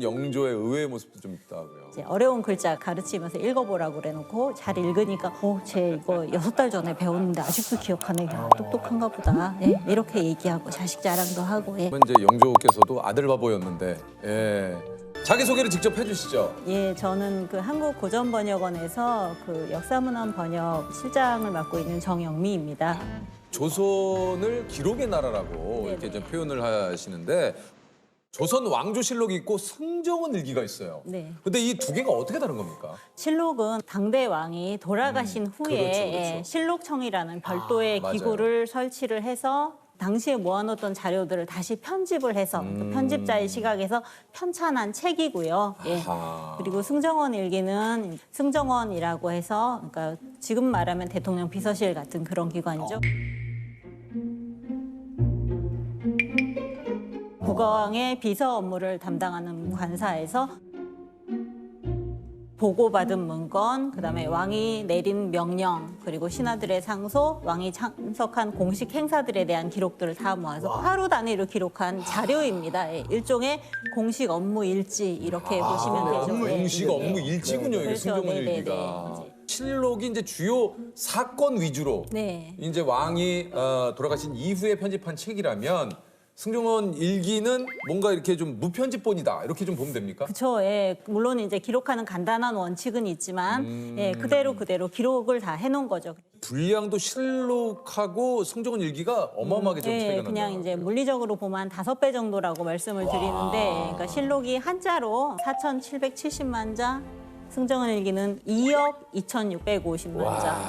영조의 의외의 모습도 좀 있다고요. 이제 어려운 글자 가르치면서 읽어보라고 그래놓고 잘 읽으니까 쟤 이거 6달 전에 배웠는데 아직도 기억하네. 야, 똑똑한가 보다. 예, 이렇게 얘기하고 자식 자랑도 하고. 예. 이제 영조께서도 아들 바보였는데 자기소개를 직접 해주시죠. 예, 저는 그 한국고전번역원에서 그 역사문헌 번역 실장을 맡고 있는 정영미입니다. 조선을 기록의 나라라고 네네. 이렇게 좀 표현을 하시는데 조선 왕조실록이 있고 승정원 일기가 있어요. 네. 근데 이 두 개가 어떻게 다른 겁니까? 실록은 당대 왕이 돌아가신 후에 그렇죠. 예, 실록청이라는 별도의 맞아요. 기구를 설치를 해서 당시에 모아놓던 자료들을 다시 편집을 해서 그 편집자의 시각에서 편찬한 책이고요. 예. 아하. 그리고 승정원 일기는 승정원이라고 해서 그러니까 지금 말하면 대통령 비서실 같은 그런 기관이죠. 국왕의 비서 업무를 담당하는 관사에서 보고받은 문건, 그다음에 왕이 내린 명령, 그리고 신하들의 상소, 왕이 참석한 공식 행사들에 대한 기록들을 다 모아서 하루 단위로 기록한 자료입니다. 예, 일종의 공식 업무 일지 이렇게 보시면 되죠. 업무 예. 공식 업무 일지군요. 이게 그렇죠. 승정원 네네네. 일기가. 실록이 이제 주요 사건 위주로 네. 이제 왕이 돌아가신 이후에 편집한 책이라면 승정원 일기는 뭔가 이렇게 좀 무편집본이다 이렇게 좀 보면 됩니까? 그렇죠. 예. 물론 이제 기록하는 간단한 원칙은 있지만 예, 그대로 기록을 다 해놓은 거죠. 분량도 실록하고 승정원 일기가 어마어마하게 좀 차이가 예, 난다. 그냥 이제 물리적으로 보면 한 5배 정도라고 말씀을 드리는데, 그러니까 실록이 한자로 4,770만 자, 승정원 일기는 2억 2,650만 자.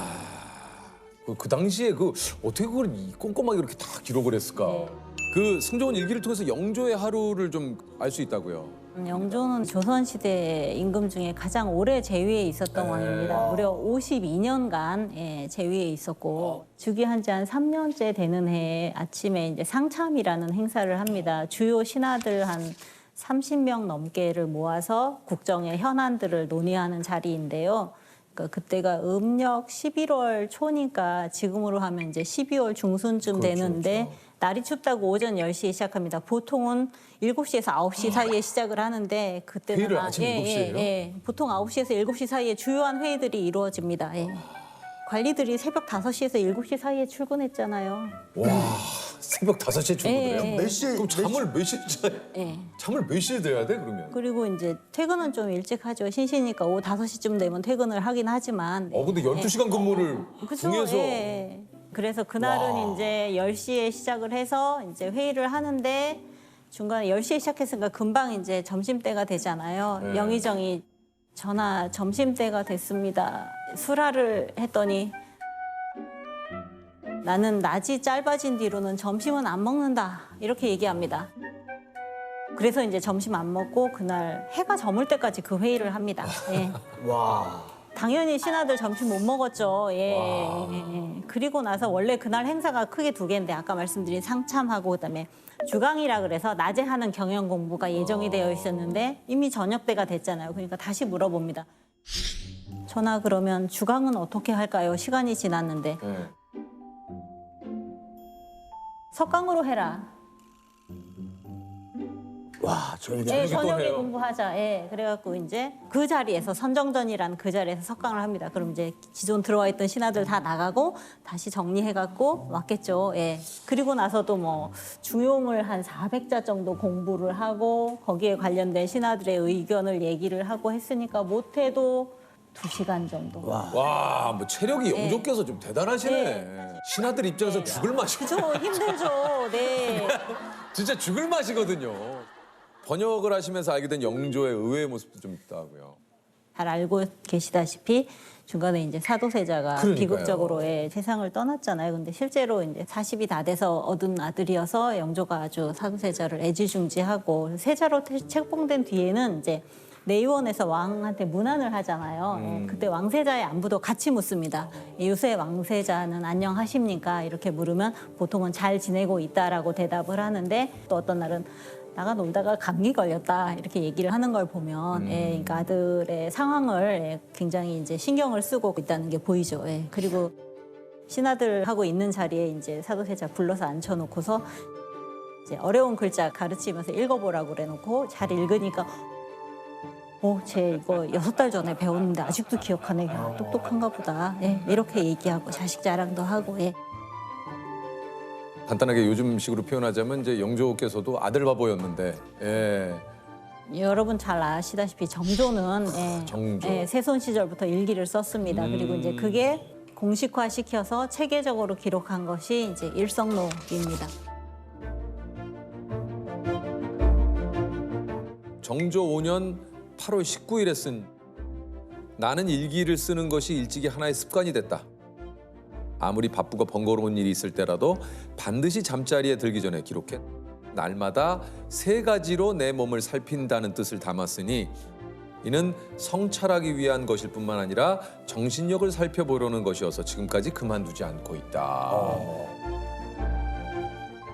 그 당시에 그 어떻게 그걸 꼼꼼하게 이렇게 다 기록을 했을까? 네. 그 승정원 일기를 통해서 영조의 하루를 좀 알 수 있다고요. 영조는 조선시대 임금 중에 가장 오래 재위에 있었던 왕입니다. 무려 52년간 예, 재위에 있었고 즉위한 지 한 3년째 되는 해에 아침에 이제 상참이라는 행사를 합니다. 주요 신하들 한 30명 넘게를 모아서 국정의 현안들을 논의하는 자리인데요. 그때가 음력 11월 초니까 지금으로 하면 이제 12월 중순쯤 되는데 날이 춥다고 오전 10시에 시작합니다. 보통은 7시에서 9시 사이에 시작을 하는데 그때는 회의를 아침 7시에요? 보통 9시에서 7시 사이에 주요한 회의들이 이루어집니다. 예. 관리들이 새벽 5시에서 7시 사이에 출근했잖아요. 와, 새벽 5시에 출근해요? 예, 예. 몇 시에? 그럼 잠을 몇 시에 자요? 예. 잠을 몇 시에 자야 돼 그러면? 그리고 이제 퇴근은 좀 일찍 하죠. 신시니까 오후 5시쯤 되면 퇴근을 하긴 하지만. 근데 12시간 근무를 그쵸? 중에서 예. 그래서 그날은 이제 10시에 시작을 해서 이제 회의를 하는데 중간에 10시에 시작했으니까 금방 이제 점심때가 되잖아요. 네. 영의정이 전하 점심때가 됐습니다. 수라를 했더니 나는 낮이 짧아진 뒤로는 점심은 안 먹는다. 이렇게 얘기합니다. 그래서 이제 점심 안 먹고 그날 해가 저물 때까지 그 회의를 합니다. 예. 당연히 신하들 점심 못 먹었죠. 예. 그리고 나서 원래 그날 행사가 크게 2개인데 아까 말씀드린 상참하고 그다음에 주강이라 그래서 낮에 하는 경영 공부가 예정이 되어 있었는데 이미 저녁 때가 됐잖아요. 그러니까 다시 물어봅니다. 전하 그러면 주강은 어떻게 할까요? 시간이 지났는데 네. 석강으로 해라. 와, 저녁에 네, 또 저녁에 해요? 공부하자. 예, 그래갖고 이제 그 자리에서 선정전이라는 그 자리에서 석강을 합니다. 그럼 이제 기존 들어와 있던 신하들 다 나가고 다시 정리해갖고 왔겠죠. 예. 그리고 나서도 뭐 중용을 한 400자 정도 공부를 하고 거기에 관련된 신하들의 의견을 얘기를 하고 했으니까 못해도 2시간 정도. 와, 뭐 체력이 영조께서 좀 대단하시네. 신하들 입장에서 죽을 맛이 그죠, 힘들죠. 네. 진짜 죽을 맛이거든요. 번역을 하시면서 알게 된 영조의 의외의 모습도 좀 있다고요. 잘 알고 계시다시피 중간에 이제 사도세자가 그러니까요. 비극적으로 세상을 떠났잖아요. 근데 실제로 이제 40이 다 돼서 얻은 아들이어서 영조가 아주 사도세자를 애지중지하고 세자로 책봉된 뒤에는 이제 내의원에서 왕한테 문안을 하잖아요. 그때 왕세자의 안부도 같이 묻습니다. 요새 왕세자는 안녕하십니까? 이렇게 물으면 보통은 잘 지내고 있다라고 대답을 하는데 또 어떤 날은 나가 놀다가 감기 걸렸다 이렇게 얘기를 하는 걸 보면 그러니까 아들의 상황을 굉장히 이제 신경을 쓰고 있다는 게 보이죠. 그리고 신하들하고 있는 자리에 이제 사도세자 불러서 앉혀놓고서 이제 어려운 글자 가르치면서 읽어보라고 그래놓고 잘 읽으니까 쟤 이거 6달 전에 배웠는데 아직도 기억하네. 야, 똑똑한가 보다. 예, 이렇게 얘기하고 자식 자랑도 하고. 예. 간단하게 요즘식으로 표현하자면 이제 영조께서도 아들 바보였는데, 예. 여러분 잘 아시다시피 정조는 정조. 세손 시절부터 일기를 썼습니다. 그리고 이제 그게 공식화 시켜서 체계적으로 기록한 것이 이제 일성록입니다. 정조 5년 8월 19일에 쓴 나는 일기를 쓰는 것이 일찍이 하나의 습관이 됐다. 아무리 바쁘고 번거로운 일이 있을 때라도 반드시 잠자리에 들기 전에 기록해 날마다 3가지로 내 몸을 살핀다는 뜻을 담았으니 이는 성찰하기 위한 것일 뿐만 아니라 정신력을 살펴보려는 것이어서 지금까지 그만두지 않고 있다.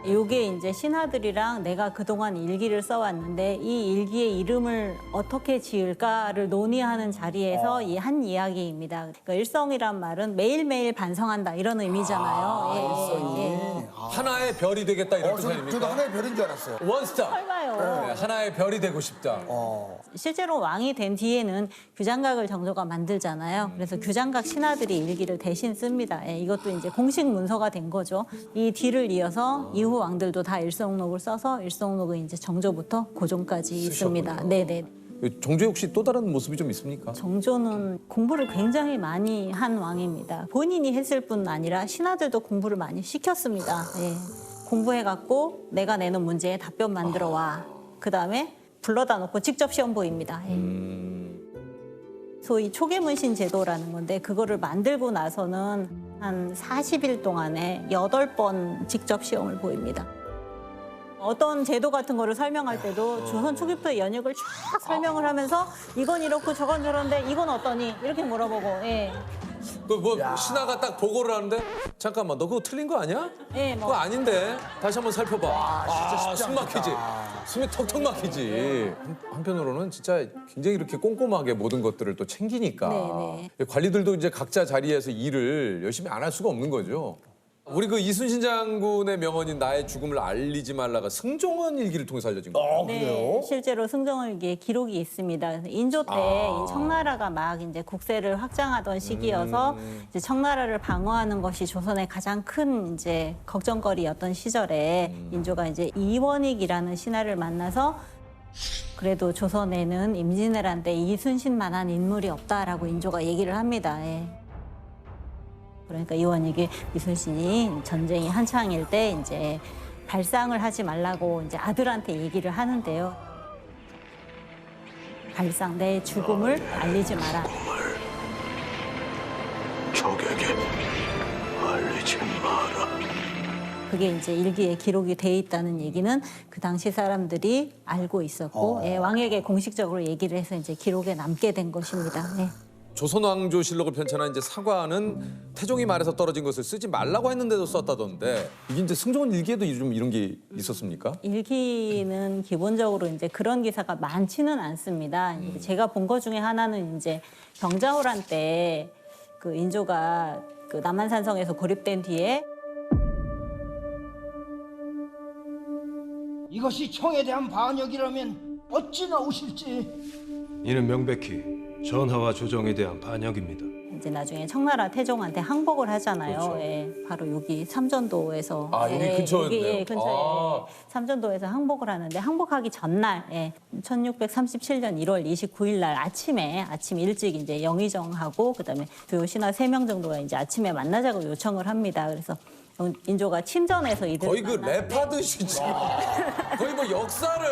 요게 이제 신하들이랑 내가 그동안 일기를 써왔는데 이 일기의 이름을 어떻게 지을까를 논의하는 자리에서 이 한 이야기입니다. 그러니까 일성이란 말은 매일매일 반성한다 이런 의미잖아요. 예. 하나의 별이 되겠다 이런 뜻 저도 아닙니까? 하나의 별인 줄 알았어요. 원스타. 설마요. 네, 하나의 별이 되고 싶다. 실제로 왕이 된 뒤에는 규장각을 정조가 만들잖아요. 그래서 규장각 신하들이 일기를 대신 씁니다. 예, 이것도 이제 공식 문서가 된 거죠. 이 뒤를 이어서 이후 왕들도 다 일성록을 써서 일성록은 이제 정조부터 고종까지 있습니다. 네네. 정조 혹시 또 다른 모습이 좀 있습니까? 정조는 공부를 굉장히 많이 한 왕입니다. 본인이 했을 뿐 아니라 신하들도 공부를 많이 시켰습니다. 예. 공부해갖고 내가 내는 문제에 답변 만들어 와. 그다음에 불러다 놓고 직접 시험 보입니다. 예. 소위 초계문신 제도라는 건데 그거를 만들고 나서는 한 40일 동안에 8번 직접 시험을 보입니다. 어떤 제도 같은 거를 설명할 때도 조선 초기부터 연역을 쫙 설명을 하면서 이건 이렇고 저건 저런데 이건 어떠니? 이렇게 물어보고. 예. 그 뭐 신하가 딱 보고를 하는데 잠깐만 너 그거 틀린 거 아니야? 예, 뭐. 그거 아닌데 다시 한번 살펴봐. 진짜 쉽지 숨 막히지. 숨이 턱턱 막히지. 한편으로는 진짜 굉장히 이렇게 꼼꼼하게 모든 것들을 또 챙기니까 관리들도 이제 각자 자리에서 일을 열심히 안 할 수가 없는 거죠. 우리 그 이순신 장군의 명언인 나의 죽음을 알리지 말라가 승종원 일기를 통해서 알려진 거예요. 그래요? 실제로 승정원일기에 기록이 있습니다. 인조 때 이 청나라가 막 이제 국세를 확장하던 시기여서 이제 청나라를 방어하는 것이 조선의 가장 큰 이제 걱정거리였던 시절에 인조가 이제 이원익이라는 신하를 만나서 그래도 조선에는 임진왜란 때 이순신만한 인물이 없다라고 인조가 얘기를 합니다. 예. 그러니까 이원익이 이순신이 전쟁이 한창일 때 이제 발상을 하지 말라고 이제 아들한테 얘기를 하는데요. 발상 내 죽음을 알리지 마라. 적에게 알리지 마라. 그게 이제 일기에 기록이 돼 있다는 얘기는 그 당시 사람들이 알고 있었고 예, 왕에게 공식적으로 얘기를 해서 이제 기록에 남게 된 것입니다. 예. 조선왕조실록을 편찬한 이제 사과는 태종이 말해서 떨어진 것을 쓰지 말라고 했는데도 썼다던데 이게 이제 승종원 일기에도 좀 이런 게 있었습니까? 일기는 기본적으로 이제 그런 기사가 많지는 않습니다. 제가 본 것 중에 하나는 이제 병자호란 때 그 인조가 그 남한산성에서 고립된 뒤에 이것이 청에 대한 반역이라면 어찌 나오실지. 이는 명백히 전하와 조정에 대한 반역입니다. 이제 나중에 청나라 태종한테 항복을 하잖아요. 예, 바로 여기 삼전도에서 여기 근처였네요. 여기 예, 근처에 삼전도에서 항복을 하는데 항복하기 전날 1637년 1월 29일 날 아침 일찍 이제 영의정하고 그다음에 주요 신하 3명 정도가 이제 아침에 만나자고 요청을 합니다. 그래서 인조가 친전에서 이들 거의 그 랩하듯이 지금 거의 뭐 역사를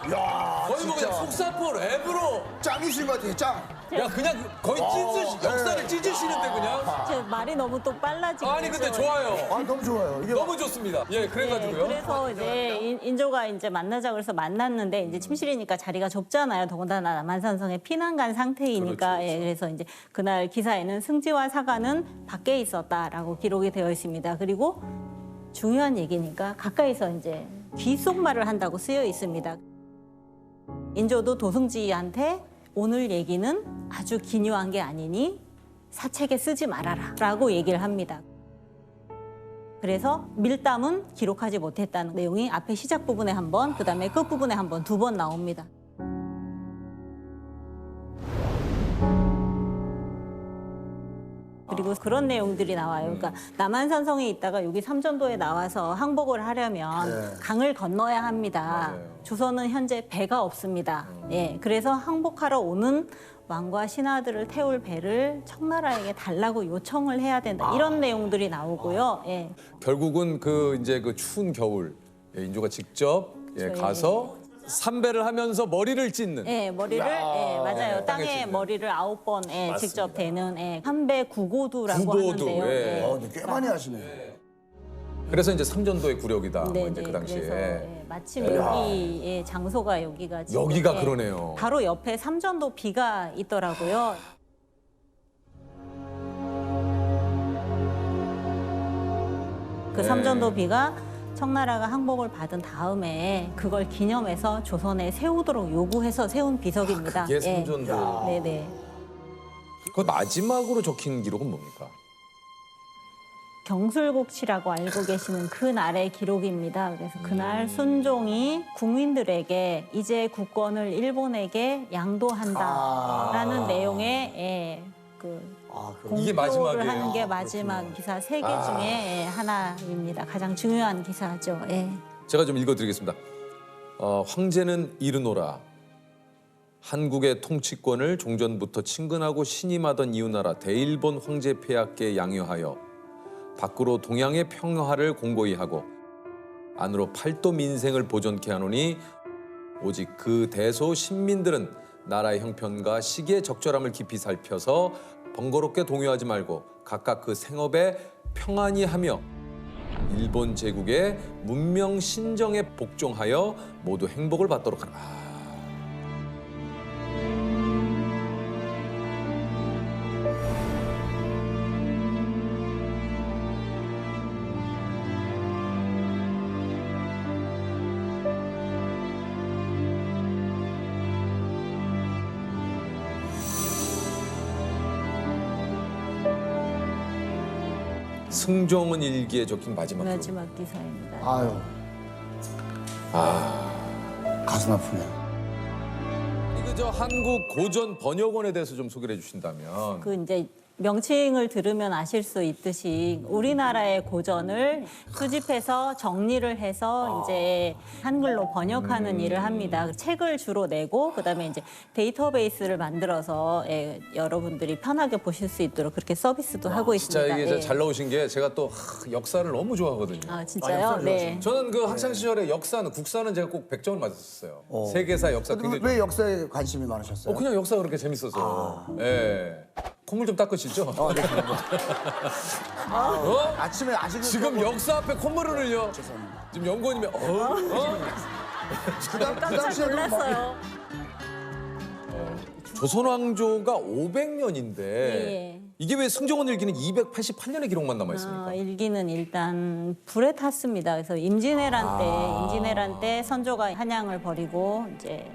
거의 뭐 그냥 속사포 랩으로 짱이신 것 같아요, 짱. 야 그냥 거의 역사를 찢으시는데 그냥 제 말이 너무 또 빨라지고 아니 근데 좋아요. 너무 좋아요. 이게 너무 좋습니다. 예, 그래가지고요. 그래서 이제 인조가 이제 만나자 그래서 만났는데 이제 침실이니까 자리가 좁잖아요. 더군다나 남한산성에 피난 간 상태이니까 그렇죠. 예, 그래서 이제 그날 기사에는 승지와 사관은 밖에 있었다라고 기록이 되어 있습니다. 그리고 중요한 얘기니까 가까이서 이제 귓속말을 한다고 쓰여 있습니다. 인조도 도승지한테 오늘 얘기는 아주 기묘한 게 아니니 사책에 쓰지 말아라 라고 얘기를 합니다. 그래서 밀담은 기록하지 못했다는 내용이 앞에 시작 부분에 한 번, 그다음에 끝 부분에 한 번, 2번 나옵니다. 그리고 그런 내용들이 나와요. 그러니까 남한산성에 있다가 여기 삼전도에 나와서 항복을 하려면 강을 건너야 합니다. 조선은 현재 배가 없습니다. 예, 그래서 항복하러 오는 왕과 신하들을 태울 배를 청나라에게 달라고 요청을 해야 된다. 이런 내용들이 나오고요. 예. 결국은 그 이제 그 추운 겨울 인조가 직접 가서 삼배를 하면서 머리를 찢는. 예, 머리를 맞아요. 땅에 찢는. 머리를 9번 직접 대는 삼배 구고두라고 구고두, 하는데요. 예. 근데 꽤 많이 하시네. 그래서 이제 삼전도의 구력이다. 뭐 네, 이제 그 당시에. 그래서 마침 여기 장소가 여기가 지금, 여기가 그러네요. 바로 옆에 삼전도 비가 있더라고요. 그 삼전도 비가 청나라가 항복을 받은 다음에 그걸 기념해서 조선에 세우도록 요구해서 세운 비석입니다. 그게 삼전도. 네네. 그 마지막으로 적힌 기록은 뭡니까? 경술국치라고 알고 계시는 그날의 기록입니다. 그래서 그날 순종이 국민들에게 이제 국권을 일본에게 양도한다라는 내용의 이게 공표를 마지막이에요. 하는 게 마지막 기사 3개 중에 하나입니다. 가장 중요한 기사죠. 예. 제가 좀 읽어드리겠습니다. 황제는 이르노라. 한국의 통치권을 종전부터 친근하고 신임하던 이웃나라 대일본 황제 폐하께 양요하여 밖으로 동양의 평화를 공고히 하고 안으로 팔도 민생을 보존케 하노니 오직 그 대소 신민들은 나라의 형편과 시기의 적절함을 깊이 살펴서 번거롭게 동요하지 말고 각각 그 생업에 평안히 하며 일본 제국의 문명 신정에 복종하여 모두 행복을 받도록 하라. 승종은 일기에 적힌 마지막 기록. 마지막 기사입니다. 아유. 가슴 아프네. 이거 저 한국 고전 번역원에 대해서 좀 소개를 해주신다면. 그 이제 명칭을 들으면 아실 수 있듯이 우리나라의 고전을 수집해서 정리를 해서 이제 한글로 번역하는 일을 합니다. 책을 주로 내고 그다음에 이제 데이터베이스를 만들어서 여러분들이 편하게 보실 수 있도록 그렇게 서비스도 하고 진짜 있습니다. 이게 예. 잘 나오신 게 제가 또 역사를 너무 좋아하거든요. 아 진짜요? 네. 저는 그 학창 시절에 역사는 국사는 제가 꼭 100점을 맞았었어요. 세계사 역사 근데 굉장히 왜 역사에 관심이 많으셨어요? 그냥 역사 그렇게 재밌어서. 예. 콧물 좀 닦으시죠? 네. 어? 아침에 아시는 지금 역사 앞에 콧물을 흘려. 죄송합니다. 지금 연구원님이 그 깜짝 당시에도 막 놀랐어요. 조선 왕조가 500년인데 예. 이게 왜 승정원 일기는 288년의 기록만 남아 있습니까? 일기는 일단 불에 탔습니다. 그래서 임진왜란 때 선조가 한양을 버리고 이제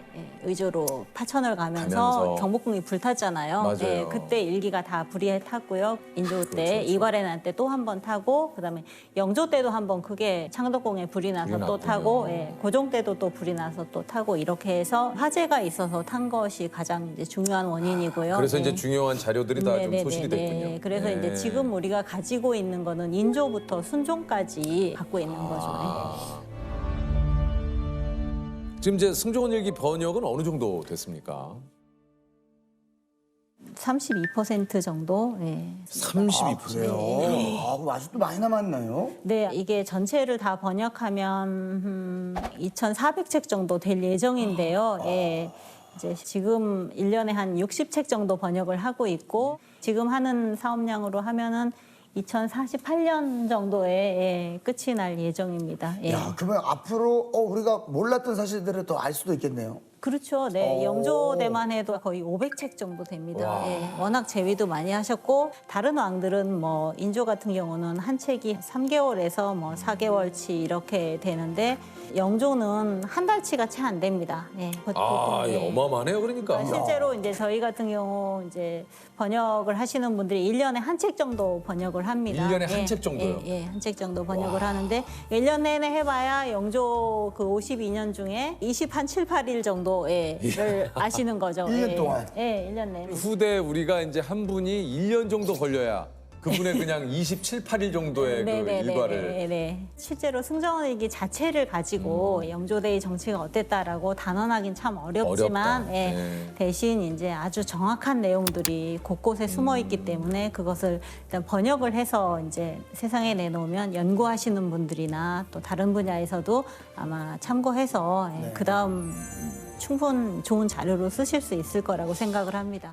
의조로 파천을 가면서 경복궁이 불탔잖아요. 맞아요. 그때 일기가 다 불에 탔고요. 인조 때 이괄해난 때 또 한 번 타고 그다음에 영조 때도 한 번 크게 창덕궁에 불이 나서 또 타고 고종 때도 또 불이 나서 또 타고 이렇게 해서 화재가 있어서 탄 것이 가장 이제 중요한 원인이고요. 그래서 이제 네. 중요한 자료들이 다 좀 네네네네. 소실이 됐군요. 그래서 네. 이제 지금 우리가 가지고 있는 거는 인조부터 순종까지 갖고 있는 거죠. 지금 이제 승정원 일기 번역은 어느 정도 됐습니까? 32% 정도. 네. 32%. 그래요? 그럼 아직도 많이 남았나요? 네, 이게 전체를 다 번역하면 2,400책 정도 될 예정인데요. 예. 이제 지금 1년에 한 60책 정도 번역을 하고 있고 지금 하는 사업량으로 하면은 2048년 정도에 끝이 날 예정입니다. 예. 야, 그러면 앞으로 우리가 몰랐던 사실들을 더 알 수도 있겠네요. 그렇죠. 네, 영조대만 해도 거의 500책 정도 됩니다. 예, 워낙 재위도 많이 하셨고 다른 왕들은 뭐 인조 같은 경우는 한 책이 3개월에서 뭐 4개월치 이렇게 되는데 영조는 한 달치가 채 안 됩니다. 예, 예. 어마어마하네요, 그러니까. 실제로 이제 저희 같은 경우 이제 번역을 하시는 분들이 1년에 한 책 정도 번역을 합니다. 1년에 한 책 정도요? 예, 한 책 정도 번역을 하는데 1년 내내 해봐야 영조 그 52년 중에 7, 8일 정도를 아시는 거죠. 1년 동안? 예, 1년 내내. 후대 우리가 이제 한 분이 1년 정도 걸려야 그분의 그냥 27, 8일 정도의 그 일과를 네. 실제로 승정원 일기 자체를 가지고 영조대의 정치가 어땠다라고 단언하긴 참 어렵지만 어렵다. 예, 네. 대신 이제 아주 정확한 내용들이 곳곳에 숨어 있기 때문에 그것을 일단 번역을 해서 이제 세상에 내놓으면 연구하시는 분들이나 또 다른 분야에서도 아마 참고해서 그 다음 충분 좋은 자료로 쓰실 수 있을 거라고 생각을 합니다.